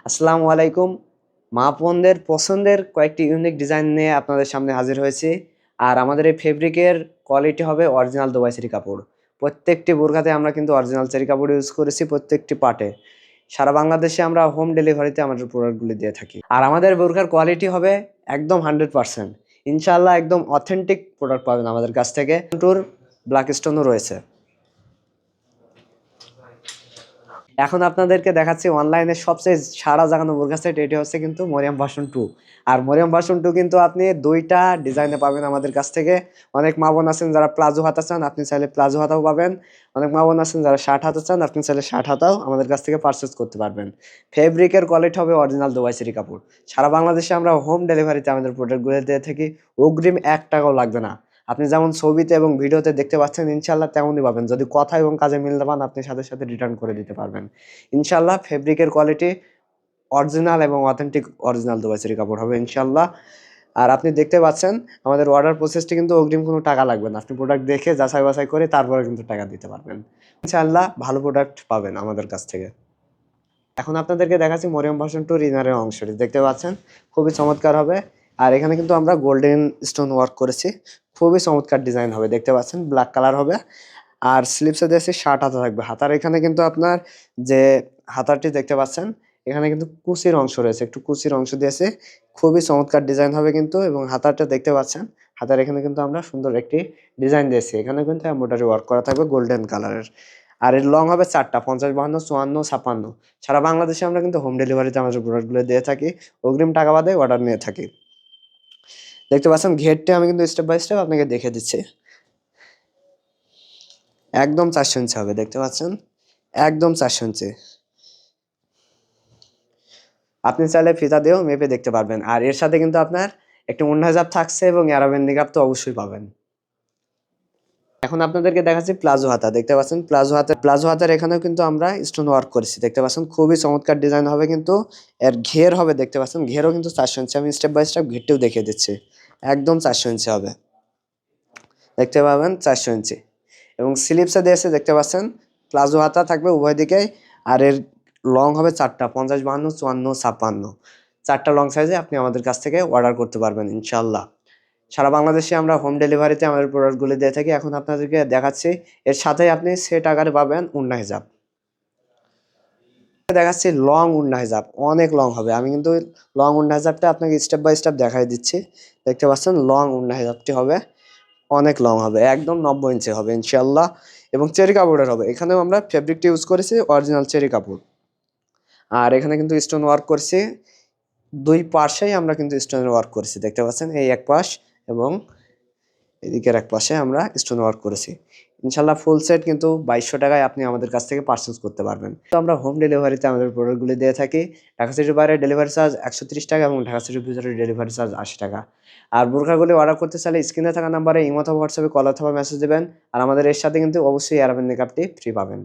আসসালামু আলাইকুম। মা বোনদের পছন্দের কয়েকটি ইউনিক ডিজাইন নিয়ে আপনাদের সামনে হাজির হয়েছি। আর আমাদের এই ফেব্রিকের কোয়ালিটি হবে অরিজিনাল দুবাই চেরি কাপড়। প্রত্যেকটি বোরকাতে আমরা কিন্তু অরিজিনাল চেরি কাপড় ইউজ করেছি প্রত্যেকটি পার্টে। সারা বাংলাদেশে আমরা হোম ডেলিভারিতে আমাদের প্রোডাক্টগুলি দিয়ে থাকি। আর আমাদের বোরকার কোয়ালিটি হবে একদম 100%। ইনশাআল্লাহ একদম অথেন্টিক প্রোডাক্ট পাবেন আমাদের কাছ থেকে। টুর ব্ল্যাক স্টোনও রয়েছে। এখন আপনাদেরকে দেখাচ্ছি অনলাইনে সবচেয়ে সাড়া জাগানো বোরকা সেট। এটি হচ্ছে কিন্তু মরিয়ম ভার্সন 2। আর মরিয়ম ভার্সন 2 কিন্তু আপনি দুইটা ডিজাইনে পাবেন আমাদের কাছ থেকে। অনেক মা বোন আছেন যারা প্লাজো হাতা চান, আপনি চাইলে প্লাজো হাতাও পাবেন। অনেক মা বোন আছেন যারা শার্ট হাতা চান, আপনি চাইলে শার্ট হাতাও আমাদের কাছ থেকে পারচেস করতে পারবেন। ফেব্রিকের কোয়ালিটি হবে অরিজিনাল দুবাই চেরি কাপড়। সারা বাংলাদেশে আমরা হোম ডেলিভারিতে আমাদের প্রোডাক্টগুলো দিয়ে থাকি। অগ্রিম 1 টাকাও লাগবে না। আপনি যেমন ছবিতে এবং ভিডিওতে দেখতে পাচ্ছেন ইনশাআল্লাহ তেমনই পাবেন। যদি কথা এবং কাজে মিল না পান আপনি সাথে সাথে রিটার্ন করে দিতে পারবেন। ইনশাআল্লাহ ফেব্রিকের কোয়ালিটি অরিজিনাল এবং অথেন্টিক অরিজিনাল দুবাই চেরি কাপড় হবে ইনশাআল্লাহ। আর আপনি দেখতে পাচ্ছেন আমাদের অর্ডার প্রসেসটি কিন্তু অগ্রিম কোনো টাকা লাগবে না। আপনি প্রোডাক্ট দেখে যাচাই বাছাই করে তারপরে কিন্তু টাকা দিতে পারবেন। ইনশাআল্লাহ ভালো প্রোডাক্ট পাবেন আমাদের কাছ থেকে। এখন আপনাদেরকে দেখাচ্ছি মরিয়ম ভার্সন 2 ইনারের অংশটি। দেখতে পাচ্ছেন খুবই চমৎকার হবে। আর এখানে কিন্তু আমরা গোল্ডেন স্টোন ওয়ার্ক করেছি। খুবই চমৎকার ডিজাইন হবে। দেখতে পাচ্ছেন ব্ল্যাক কালার হবে। আর স্লিপসে দিয়েছি শার্ট হাতা থাকবে। হাতার এখানে কিন্তু আপনার যে হাতারটি দেখতে পাচ্ছেন এখানে কিন্তু কুচির অংশ রয়েছে। একটু কুচির অংশ দিয়েছে। খুবই চমৎকার ডিজাইন হবে কিন্তু এবং হাতারটা দেখতে পাচ্ছেন। হাতার এখানে কিন্তু আমরা সুন্দর একটি ডিজাইন দিয়েছি। এখানে কিন্তু এমব্রয়ডারি ওয়ার্ক করা থাকবে গোল্ডেন কালারের। আর এর লং হবে 4টা 50, 52, 54, 56। সারা বাংলাদেশে আমরা কিন্তু হোম ডেলিভারিতে আমাদের প্রোডাক্টগুলো দিয়ে থাকি। অগ্রিম টাকা বাদে অর্ডার নিয়ে থাকি। দেখতে পাচ্ছেন ঘেরটি আমি কিন্তু স্টেপ বাই স্টেপ আপনাকে দেখে দিচ্ছি। একদম 400 ইঞ্চি হবে। দেখতে পাচ্ছেন একদম 400 ইঞ্চি। আপনি চাইলে ফিতা দিয়েও মেপে দেখতে পারবেন। আর এর সাথে কিন্তু আপনার একটি ওড়না হিজাব থাকছে এবং অ্যারাবিয়ান নিকাব তো অবশ্যই পাবেন। এখন আপনাদেরকে দেখাচ্ছি প্লাজো হাতা। দেখতে পাচ্ছেন প্লাজো হাতার এখানেও কিন্তু আমরা স্টোন ওয়ার্ক করেছি। দেখতে পাচ্ছেন খুবই চমৎকার ডিজাইন হবে কিন্তু। এর ঘের হবে দেখতে পাচ্ছেন ঘেরও কিন্তু 400 ইঞ্চি। আমি স্টেপ বাই স্টেপ ঘেরটিও দেখিয়ে দিচ্ছি। একদম 400 ইঞ্চি হবে। দেখতে পাবেন 400 ইঞ্চি। এবং স্লিপসে দিয়েছে দেখতে পাচ্ছেন প্লাজো হাতা থাকবে উভয় দিকেই। আর এর লং হবে 4টা 50, 52, 54, 56। 4টা লং সাইজে আপনি আমাদের কাছ থেকে অর্ডার করতে পারবেন ইনশাআল্লাহ। সারা বাংলাদেশে আমরা হোম ডেলিভারিতে আমাদের প্রোডাক্টগুলি দিয়ে থাকি। এখন আপনাদেরকে দেখাচ্ছি এর সাথেই আপনি সেট আকারে পাবেন ওড়না হিজাব। দেখাচ্ছি লং ওড়না হিজাব। অনেক লং হবে। আমি কিন্তু লং ওড়না হিজাবটা আপনাকে স্টেপ বাই স্টেপ দেখাই দিচ্ছি। দেখতে পাচ্ছেন লং ওড়না হিজাবটি হবে। অনেক লং হবে। একদম 90 ইঞ্চি হবে ইনশাআল্লাহ। এবং চেরি কাপড়ের হবে। এখানেও আমরা ফেব্রিকটা ইউজ করেছি অরিজিনাল চেরি কাপড়। আর এখানে কিন্তু স্টোন ওয়ার্ক করছি। 2 পাশেই আমরা কিন্তু স্টোনের ওয়ার্ক করেছি। দেখতে পাচ্ছেন এই এক পাশ এবং এদিকের এক পাশে আমরা স্টোন ওয়ার্ক করেছি। ইনশাআল্লাহ ফুল সেট কিন্তু 2200 টাকায় আপনি আমাদের কাছ থেকে পারচেজ করতে পারবেন। তো আমরা হোম ডেলিভারিতে আমাদের প্রোডাক্টগুলি দিয়ে থাকি। ঢাকা সিটির বাইরে ডেলিভারি চার্জ 130 টাকা এবং ঢাকা সিটির ভিতরে ডেলিভারি চার্জ 80 টাকা। আর বোরকাগুলি অর্ডার করতে চাইলে স্ক্রিনে থাকা নাম্বারে ইমো অথবা হোয়াটসঅ্যাপে কল অথবা মেসেজ দিবেন। আর আমাদের এর সাথে কিন্তু অবশ্যই অ্যারাবিয়ান নিকাবটি ফ্রি পাবেন।